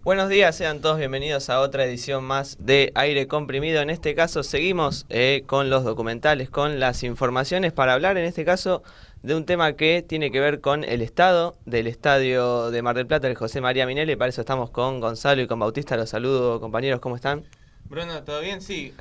Buenos días, sean todos bienvenidos a otra edición más de Aire Comprimido. En este caso seguimos con los documentales, con las informaciones para hablar en este caso de un tema que tiene que ver con el estado del estadio de Mar del Plata, el José María Minelli. Para eso estamos con Gonzalo y con Bautista. Los saludo, compañeros, ¿cómo están? Bruno, ¿todo bien? Sí,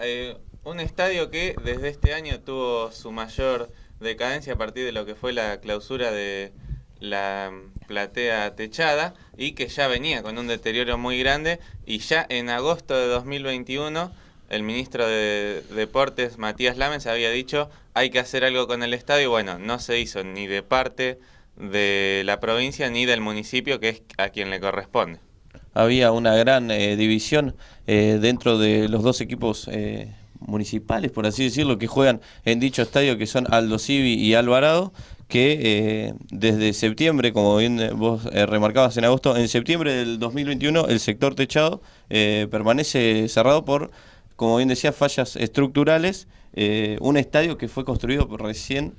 un estadio que desde este año tuvo su mayor decadencia a partir de lo que fue la clausura de la platea techada y que ya venía con un deterioro muy grande, y ya en agosto de 2021 el ministro de Deportes, Matías Lames, había dicho hay que hacer algo con el estadio. Bueno, no se hizo ni de parte de la provincia ni del municipio, que es a quien le corresponde. Había una gran división dentro de los dos equipos municipales, por así decirlo, que juegan en dicho estadio, que son Aldosivi y Alvarado, que desde septiembre, como bien vos remarcabas en agosto, en septiembre del 2021 el sector techado permanece cerrado por, como bien decía, fallas estructurales. Un estadio que fue construido recién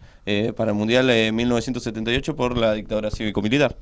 para el Mundial 1978 por la dictadura cívico-militar.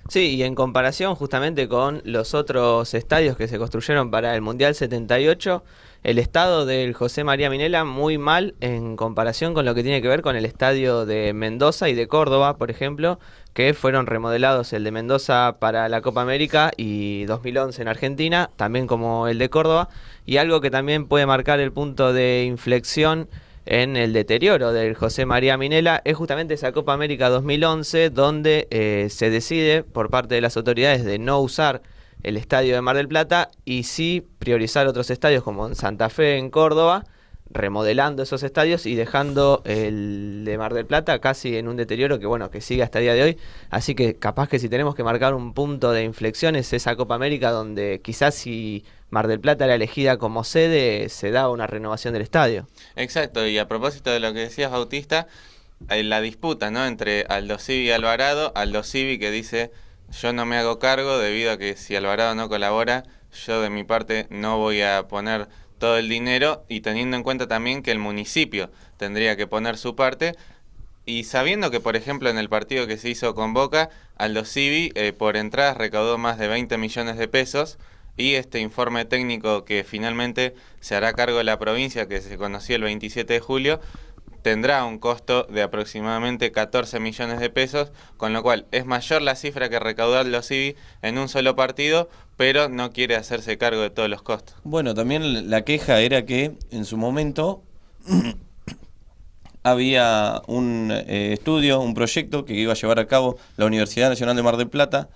Sí, y en comparación justamente con los otros estadios que se construyeron para el Mundial 78, el estado del José María Minella muy mal en comparación con lo que tiene que ver con el estadio de Mendoza y de Córdoba, por ejemplo, que fueron remodelados, el de Mendoza para la Copa América y 2011 en Argentina, también como el de Córdoba, y algo que también puede marcar el punto de inflexión en el deterioro del José María Minella es justamente esa Copa América 2011, donde se decide por parte de las autoridades de no usar el estadio de Mar del Plata y sí priorizar otros estadios como en Santa Fe, en Córdoba, remodelando esos estadios y dejando el de Mar del Plata casi en un deterioro que bueno, que sigue hasta el día de hoy. Así que capaz que si tenemos que marcar un punto de inflexión es esa Copa América, donde quizás si Mar del Plata era elegida como sede, se daba una renovación del estadio. Exacto, y a propósito de lo que decías, Bautista, la disputa, ¿no?, entre Aldosivi y Alvarado. Aldosivi que dice yo no me hago cargo debido a que si Alvarado no colabora, yo de mi parte no voy a poner todo el dinero, y teniendo en cuenta también que el municipio tendría que poner su parte, y sabiendo que, por ejemplo, en el partido que se hizo con Boca, Aldosivi por entradas recaudó más de 20 millones de pesos, y este informe técnico que finalmente se hará cargo de la provincia, que se conoció el 27 de julio, tendrá un costo de aproximadamente 14 millones de pesos, con lo cual es mayor la cifra que recaudó Aldosivi en un solo partido, pero no quiere hacerse cargo de todos los costos. Bueno, también la queja era que en su momento había un estudio, un proyecto que iba a llevar a cabo la Universidad Nacional de Mar del Plata,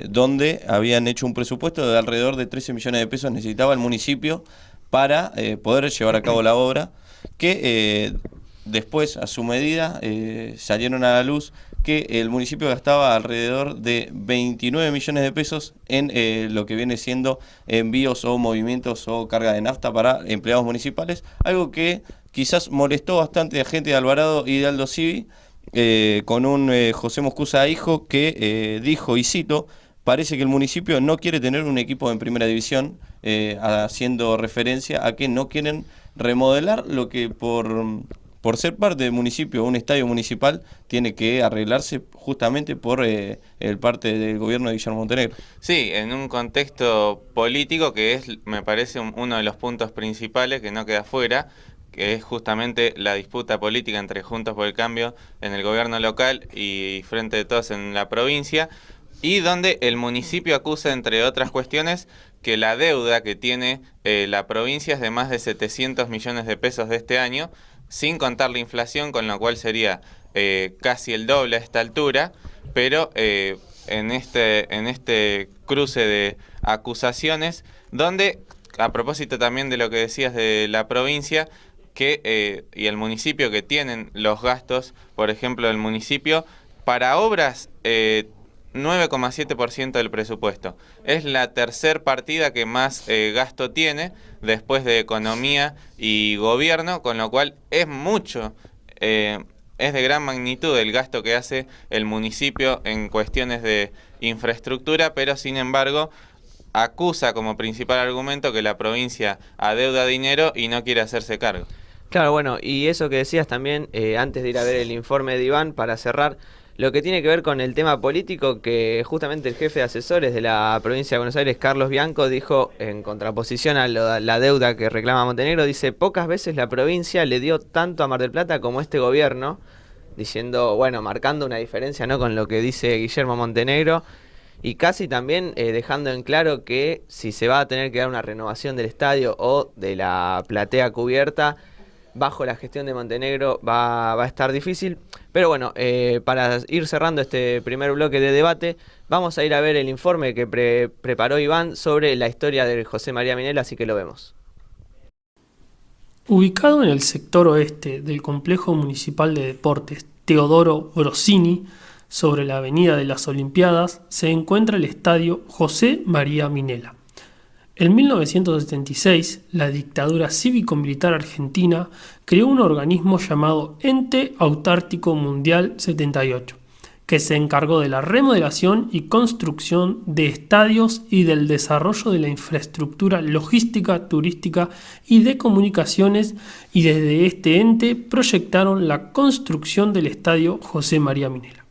donde habían hecho un presupuesto de alrededor de 13 millones de pesos, necesitaba el municipio para poder llevar a cabo la obra, que después, a su medida, salieron a la luz que el municipio gastaba alrededor de 29 millones de pesos en lo que viene siendo envíos o movimientos o carga de nafta para empleados municipales, algo que quizás molestó bastante a gente de Alvarado y de Aldosivi, con un José Moscusa hijo que dijo, y cito: parece que el municipio no quiere tener un equipo en primera división, haciendo referencia a que no quieren remodelar lo que por ser parte del municipio, un estadio municipal, tiene que arreglarse justamente por el parte del gobierno de Guillermo Montenegro. Sí, en un contexto político que es, me parece, uno de los puntos principales que no queda fuera, que es justamente la disputa política entre Juntos por el Cambio en el gobierno local y Frente de Todos en la provincia, y donde el municipio acusa, entre otras cuestiones, que la deuda que tiene la provincia es de más de 700 millones de pesos de este año, sin contar la inflación, con lo cual sería casi el doble a esta altura, pero en este cruce de acusaciones, donde, a propósito también de lo que decías de la provincia, y el municipio, que tienen los gastos, por ejemplo, del municipio, para obras, 9,7% del presupuesto. Es la tercer partida que más gasto tiene, después de economía y gobierno, con lo cual es mucho, es de gran magnitud el gasto que hace el municipio en cuestiones de infraestructura, pero sin embargo acusa como principal argumento que la provincia adeuda dinero y no quiere hacerse cargo. Claro, bueno, y eso que decías también, antes de ir a ver el informe de Iván, para cerrar, lo que tiene que ver con el tema político, que justamente el jefe de asesores de la provincia de Buenos Aires, Carlos Bianco, dijo, en contraposición a la deuda que reclama Montenegro, dice: pocas veces la provincia le dio tanto a Mar del Plata como este gobierno, diciendo, bueno, marcando una diferencia, ¿no?, con lo que dice Guillermo Montenegro, y casi también dejando en claro que si se va a tener que dar una renovación del estadio o de la platea cubierta, bajo la gestión de Montenegro va a estar difícil. Pero bueno, para ir cerrando este primer bloque de debate, vamos a ir a ver el informe que preparó Iván sobre la historia de José María Minella, así que lo vemos. Ubicado en el sector oeste del complejo municipal de deportes Teodoro Brosini, sobre la avenida de las Olimpiadas, se encuentra el estadio José María Minella. En 1976, la dictadura cívico-militar argentina creó un organismo llamado Ente Autárquico Mundial 78, que se encargó de la remodelación y construcción de estadios y del desarrollo de la infraestructura logística, turística y de comunicaciones, y desde este ente proyectaron la construcción del estadio José María Minella.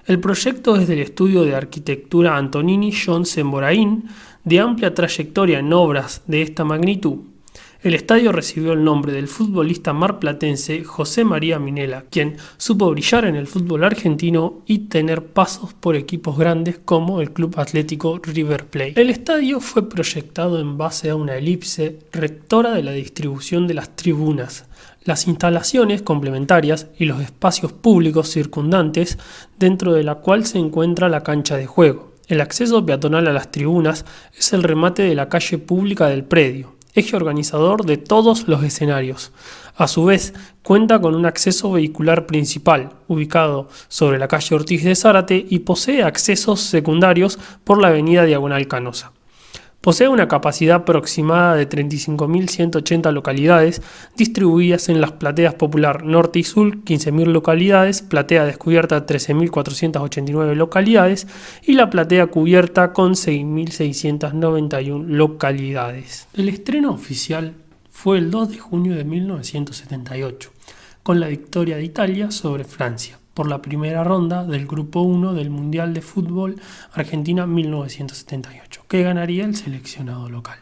El proyecto es del estudio de arquitectura Antonini John Semborain, de amplia trayectoria en obras de esta magnitud. El estadio recibió el nombre del futbolista marplatense José María Minella, quien supo brillar en el fútbol argentino y tener pasos por equipos grandes como el Club Atlético River Plate. El estadio fue proyectado en base a una elipse rectora de la distribución de las tribunas, las instalaciones complementarias y los espacios públicos circundantes, dentro de la cual se encuentra la cancha de juego. El acceso peatonal a las tribunas es el remate de la calle pública del predio, eje organizador de todos los escenarios. A su vez, cuenta con un acceso vehicular principal, ubicado sobre la calle Ortiz de Zárate, y posee accesos secundarios por la avenida Diagonal Canosa. Posee una capacidad aproximada de 35.180 localidades, distribuidas en las plateas Popular Norte y Sur, 15.000 localidades, platea descubierta 13.489 localidades y la platea cubierta con 6.691 localidades. El estreno oficial fue el 2 de junio de 1978, con la victoria de Italia sobre Francia, por la primera ronda del Grupo 1 del Mundial de Fútbol Argentina 1978, que ganaría el seleccionado local.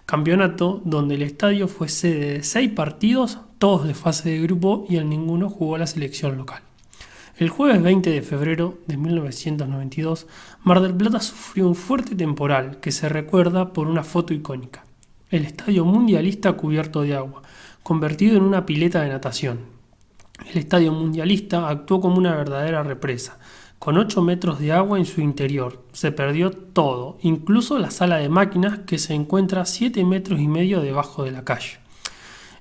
Campeonato donde el estadio fue sede de 6 partidos, todos de fase de grupo, y en ninguno jugó la selección local. El jueves 20 de febrero de 1992, Mar del Plata sufrió un fuerte temporal que se recuerda por una foto icónica. El estadio mundialista cubierto de agua, convertido en una pileta de natación. El estadio mundialista actuó como una verdadera represa, con 8 metros de agua en su interior. Se perdió todo, incluso la sala de máquinas, que se encuentra a 7,5 metros debajo de la calle.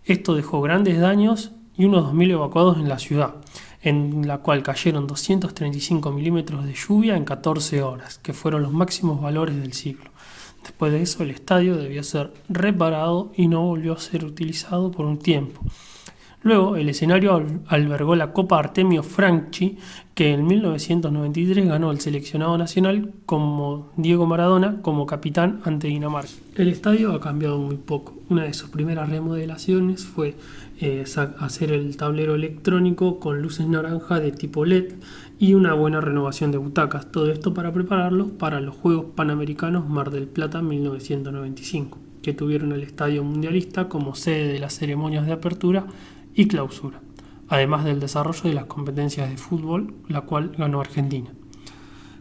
Esto dejó grandes daños y unos 2.000 evacuados en la ciudad, en la cual cayeron 235 milímetros de lluvia en 14 horas, que fueron los máximos valores del siglo. Después de eso, el estadio debió ser reparado y no volvió a ser utilizado por un tiempo. Luego, el escenario albergó la Copa Artemio Franchi, que en 1993 ganó el seleccionado nacional como Diego Maradona como capitán ante Dinamarca. El estadio ha cambiado muy poco. Una de sus primeras remodelaciones fue hacer el tablero electrónico con luces naranja de tipo LED y una buena renovación de butacas. Todo esto para prepararlos para los Juegos Panamericanos Mar del Plata 1995, que tuvieron el estadio mundialista como sede de las ceremonias de apertura y clausura, además del desarrollo de las competencias de fútbol, la cual ganó Argentina.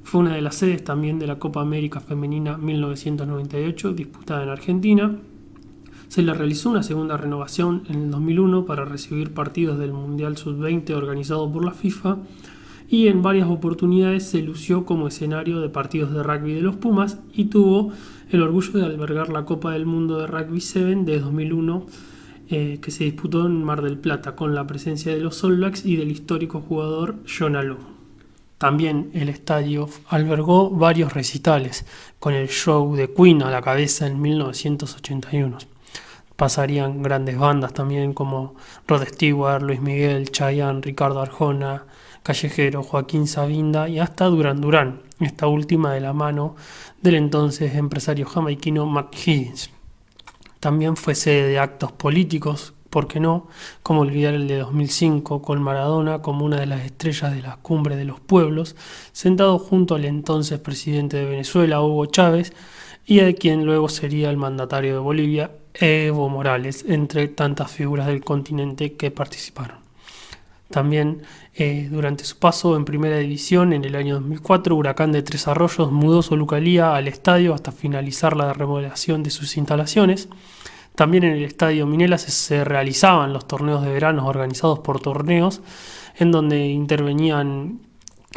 Fue una de las sedes también de la Copa América Femenina 1998, disputada en Argentina. Se le realizó una segunda renovación en el 2001 para recibir partidos del Mundial Sub-20 organizado por la FIFA, y en varias oportunidades se lució como escenario de partidos de rugby de los Pumas y tuvo el orgullo de albergar la Copa del Mundo de Rugby 7 de 2001, que se disputó en Mar del Plata, con la presencia de los All Blacks y del histórico jugador John Alou. También el estadio albergó varios recitales, con el show de Queen a la cabeza en 1981. Pasarían grandes bandas también como Rod Stewart, Luis Miguel, Chayanne, Ricardo Arjona, Callejero, Joaquín Sabina y hasta Duran Duran, esta última de la mano del entonces empresario jamaiquino Mac Higgins. También fue sede de actos políticos ¿por qué no? Cómo olvidar el de 2005 con Maradona como una de las estrellas de las cumbres de los pueblos, sentado junto al entonces presidente de Venezuela, Hugo Chávez, y de quien luego sería el mandatario de Bolivia, Evo Morales, entre tantas figuras del continente que participaron. También durante su paso en Primera División en el año 2004, Huracán de Tres Arroyos mudó su localía al estadio hasta finalizar la remodelación de sus instalaciones. También en el Estadio Minela se realizaban los torneos de verano organizados por torneos, en donde intervenían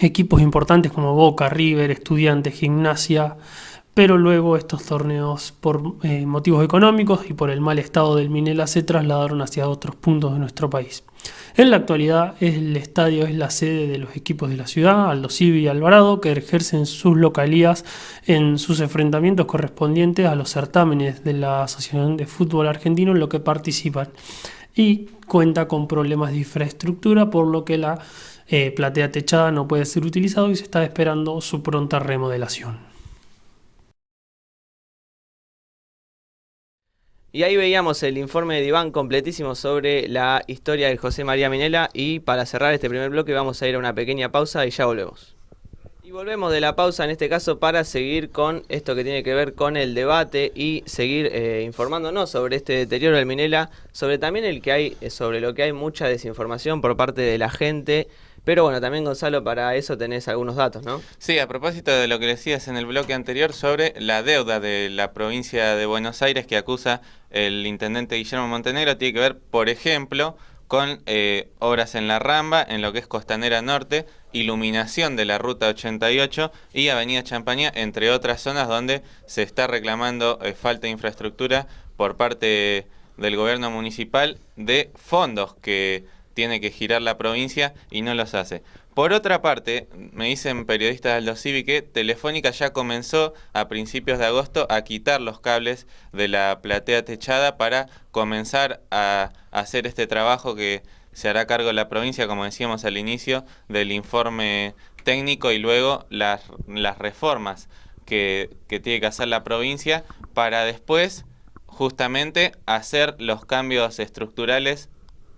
equipos importantes como Boca, River, Estudiantes, Gimnasia, pero luego estos torneos por motivos económicos y por el mal estado del Minela se trasladaron hacia otros puntos de nuestro país. En la actualidad el estadio es la sede de los equipos de la ciudad, Aldosivi y Alvarado, que ejercen sus localías en sus enfrentamientos correspondientes a los certámenes de la Asociación de Fútbol Argentino en lo que participan, y cuenta con problemas de infraestructura, por lo que la platea techada no puede ser utilizado y se está esperando su pronta remodelación. Y ahí veíamos el informe de Iván completísimo sobre la historia del José María Minela, y para cerrar este primer bloque vamos a ir a una pequeña pausa y ya volvemos. Y volvemos de la pausa en este caso para seguir con esto que tiene que ver con el debate y seguir informándonos sobre este deterioro del Minela, sobre también sobre lo que hay mucha desinformación por parte de la gente. Pero bueno, también Gonzalo, para eso tenés algunos datos, ¿no? Sí, a propósito de lo que decías en el bloque anterior sobre la deuda de la provincia de Buenos Aires que acusa el intendente Guillermo Montenegro, tiene que ver, por ejemplo, con obras en La Ramba, en lo que es Costanera Norte, iluminación de la Ruta 88 y Avenida Champaña, entre otras zonas donde se está reclamando falta de infraestructura por parte del gobierno municipal de fondos que tiene que girar la provincia y no los hace. Por otra parte, me dicen periodistas de Aldosivi que Telefónica ya comenzó a principios de agosto a quitar los cables de la platea techada para comenzar a hacer este trabajo que se hará cargo la provincia, como decíamos al inicio, del informe técnico y luego las reformas que tiene que hacer la provincia para después justamente hacer los cambios estructurales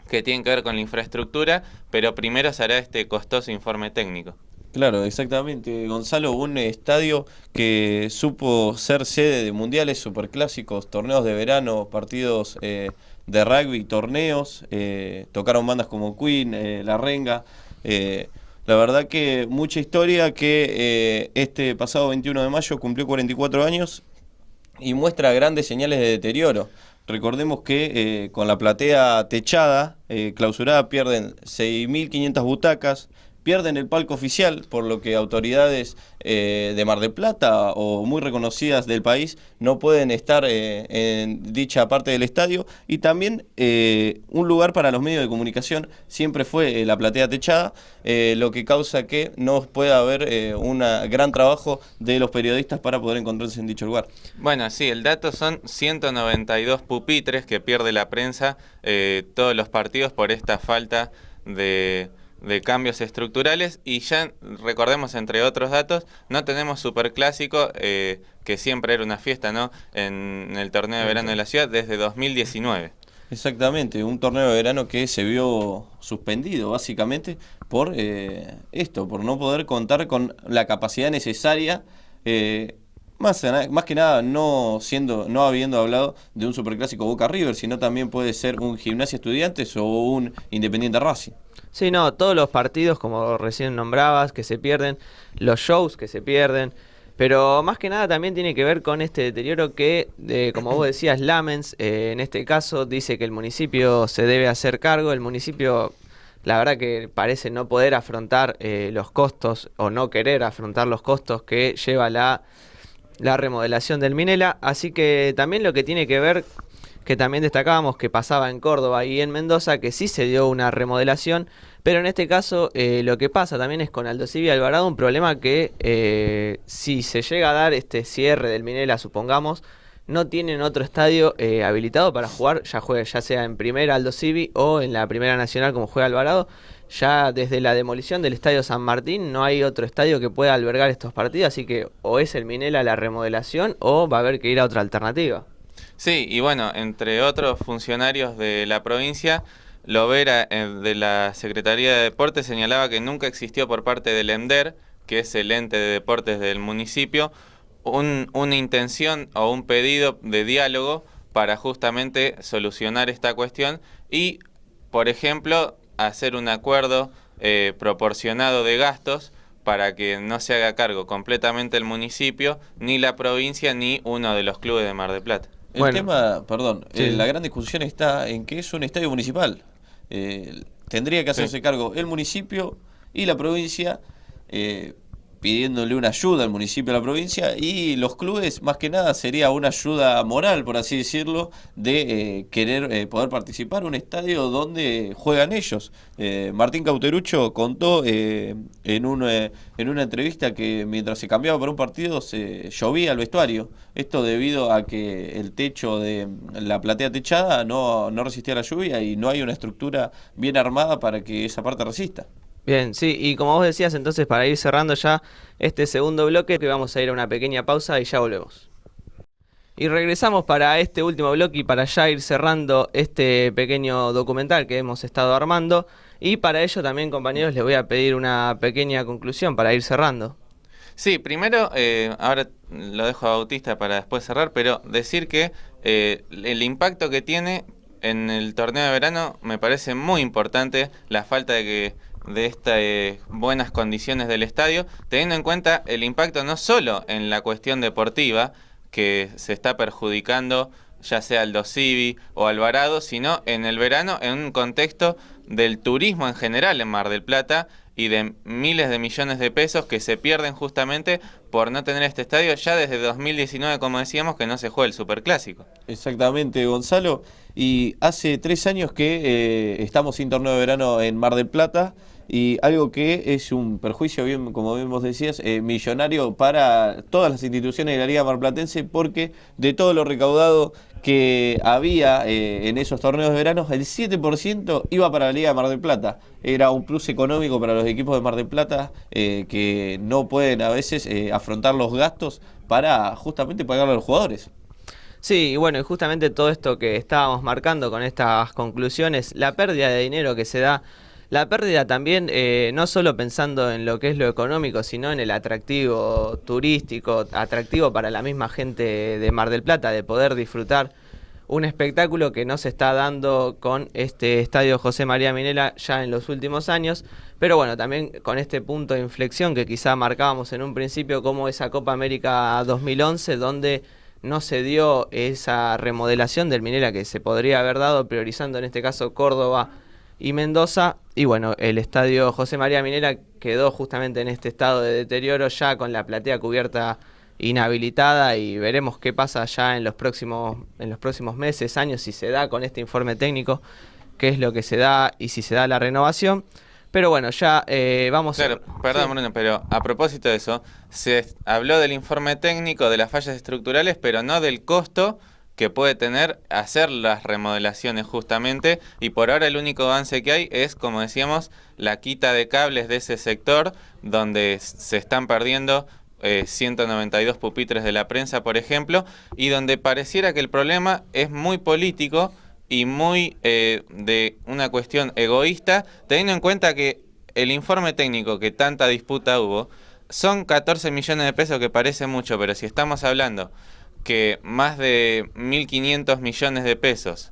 que tienen que ver con la infraestructura, pero primero se hará este costoso informe técnico. Claro, exactamente, Gonzalo, un estadio que supo ser sede de mundiales, superclásicos, torneos de verano, partidos de rugby, torneos, tocaron bandas como Queen, La Renga, la verdad que mucha historia que este pasado 21 de mayo cumplió 44 años y muestra grandes señales de deterioro. Recordemos que con la platea techada, clausurada, pierden 6.500 butacas, pierden el palco oficial, por lo que autoridades de Mar del Plata o muy reconocidas del país no pueden estar en dicha parte del estadio, y también un lugar para los medios de comunicación siempre fue la platea techada, lo que causa que no pueda haber un gran trabajo de los periodistas para poder encontrarse en dicho lugar. Bueno, sí, el dato son 192 pupitres que pierde la prensa todos los partidos por esta falta de cambios estructurales, y ya recordemos, entre otros datos, no tenemos superclásico, que siempre era una fiesta, ¿no?, en el torneo de verano de la ciudad desde 2019. Exactamente, un torneo de verano que se vio suspendido básicamente por por no poder contar con la capacidad necesaria, más que nada no habiendo hablado de un superclásico Boca River, sino también puede ser un Gimnasia Estudiantes o un Independiente Racing. Sí, no, todos los partidos, como recién nombrabas, que se pierden, los shows que se pierden, pero más que nada también tiene que ver con este deterioro que, como vos decías, Lamens, en este caso, dice que el municipio se debe hacer cargo. El municipio, la verdad que parece no poder afrontar los costos, o no querer afrontar los costos que lleva la remodelación del Minela, así que también lo que tiene que ver, que también destacábamos que pasaba en Córdoba y en Mendoza, que sí se dio una remodelación, pero en este caso lo que pasa también es con Aldosivi y Alvarado, un problema que si se llega a dar este cierre del Minela, supongamos, no tienen otro estadio habilitado para jugar, ya sea en primera Aldosivi o en la primera nacional como juega Alvarado. Ya desde la demolición del estadio San Martín no hay otro estadio que pueda albergar estos partidos, así que o es el Minela la remodelación o va a haber que ir a otra alternativa. Sí, y bueno, entre otros funcionarios de la provincia, Lovera, de la Secretaría de Deportes, señalaba que nunca existió por parte del EMDER, que es el ente de deportes del municipio, una intención o un pedido de diálogo para justamente solucionar esta cuestión y, por ejemplo, hacer un acuerdo proporcionado de gastos para que no se haga cargo completamente el municipio, ni la provincia, ni uno de los clubes de Mar del Plata. El Bueno, tema, perdón, sí. la gran discusión está en que es un estadio municipal. Tendría que hacerse Sí. cargo el municipio y la provincia, pidiéndole una ayuda al municipio y a la provincia, y los clubes, más que nada, sería una ayuda moral, por así decirlo, de querer poder participar en un estadio donde juegan ellos. Martín Cauterucho contó en una entrevista que mientras se cambiaba para un partido se llovía el vestuario. Esto debido a que el techo de la platea techada no resistía la lluvia y no hay una estructura bien armada para que esa parte resista. Bien, sí, y como vos decías, entonces para ir cerrando ya este segundo bloque, que vamos a ir a una pequeña pausa y ya volvemos. Y regresamos para este último bloque y para ya ir cerrando este pequeño documental que hemos estado armando. Y para ello también, compañeros, les voy a pedir una pequeña conclusión para ir cerrando. Sí, primero, ahora lo dejo a Bautista para después cerrar, pero decir que el impacto que tiene en el torneo de verano me parece muy importante, la falta de estas buenas condiciones del estadio, teniendo en cuenta el impacto no solo en la cuestión deportiva, que se está perjudicando ya sea Aldo Civi o Alvarado, sino en el verano en un contexto del turismo en general en Mar del Plata y de miles de millones de pesos que se pierden justamente por no tener este estadio ya desde 2019, como decíamos, que no se juega el Superclásico. Exactamente, Gonzalo. Y hace 3 años que estamos sin torneo de verano en Mar del Plata, y algo que es un perjuicio, bien, como bien vos decías, millonario para todas las instituciones de la Liga Marplatense, porque de todo lo recaudado que había en esos torneos de verano, el 7% iba para la Liga de Mar del Plata. Era un plus económico para los equipos de Mar del Plata, que no pueden a veces afrontar los gastos para justamente pagarle a los jugadores. Sí, y bueno, y justamente todo esto que estábamos marcando con estas conclusiones, la pérdida de dinero que se da, la pérdida también, no solo pensando en lo que es lo económico, sino en el atractivo turístico, atractivo para la misma gente de Mar del Plata, de poder disfrutar un espectáculo que no se está dando con este estadio José María Minela ya en los últimos años, pero bueno, también con este punto de inflexión que quizá marcábamos en un principio, como esa Copa América 2011, donde no se dio esa remodelación del Minela que se podría haber dado, priorizando en este caso Córdoba y Mendoza. Y bueno, el estadio José María Minela quedó justamente en este estado de deterioro, ya con la platea cubierta inhabilitada, y veremos qué pasa ya en los próximos meses, años, si se da con este informe técnico, qué es lo que se da y si se da la renovación. Pero bueno, ya vamos Claro, a... perdón, Sí. Bruno, pero a propósito de eso, se habló del informe técnico de las fallas estructurales, pero no del costo que puede tener hacer las remodelaciones justamente, y por ahora el único avance que hay es, como decíamos, la quita de cables de ese sector donde se están perdiendo 192 pupitres de la prensa, por ejemplo, y donde pareciera que el problema es muy político y muy de una cuestión egoísta, teniendo en cuenta que el informe técnico que tanta disputa hubo son 14 millones de pesos, que parece mucho, pero si estamos hablando que más de 1.500 millones de pesos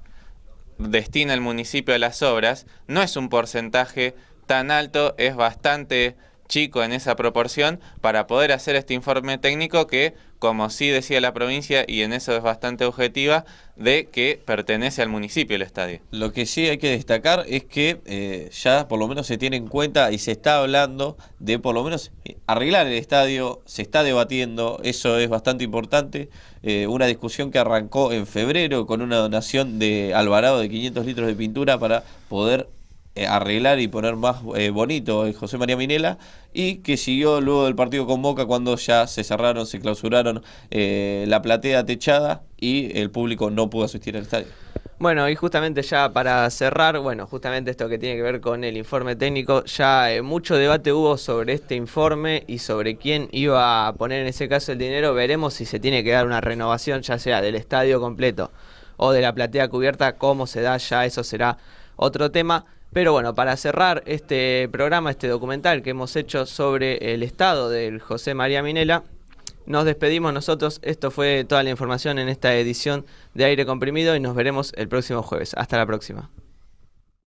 destina el municipio a las obras, no es un porcentaje tan alto, es bastante chico en esa proporción para poder hacer este informe técnico que, como sí decía la provincia, y en eso es bastante objetiva, de que pertenece al municipio el estadio. Lo que sí hay que destacar es que ya por lo menos se tiene en cuenta y se está hablando de por lo menos arreglar el estadio, se está debatiendo, eso es bastante importante. Una discusión que arrancó en febrero con una donación de Alvarado de 500 litros de pintura para poder arreglar y poner más bonito el José María Minela, y que siguió luego del partido con Boca, cuando ya se cerraron, se clausuraron la platea techada y el público no pudo asistir al estadio. Bueno, y justamente ya para cerrar, bueno, justamente esto que tiene que ver con el informe técnico, ya mucho debate hubo sobre este informe y sobre quién iba a poner en ese caso el dinero. Veremos si se tiene que dar una renovación, ya sea del estadio completo o de la platea cubierta, cómo se da, ya eso será otro tema. Pero bueno, para cerrar este programa, este documental que hemos hecho sobre el estado del José María Minela, nos despedimos nosotros. Esto fue toda la información en esta edición de Aire Comprimido y nos veremos el próximo jueves. Hasta la próxima.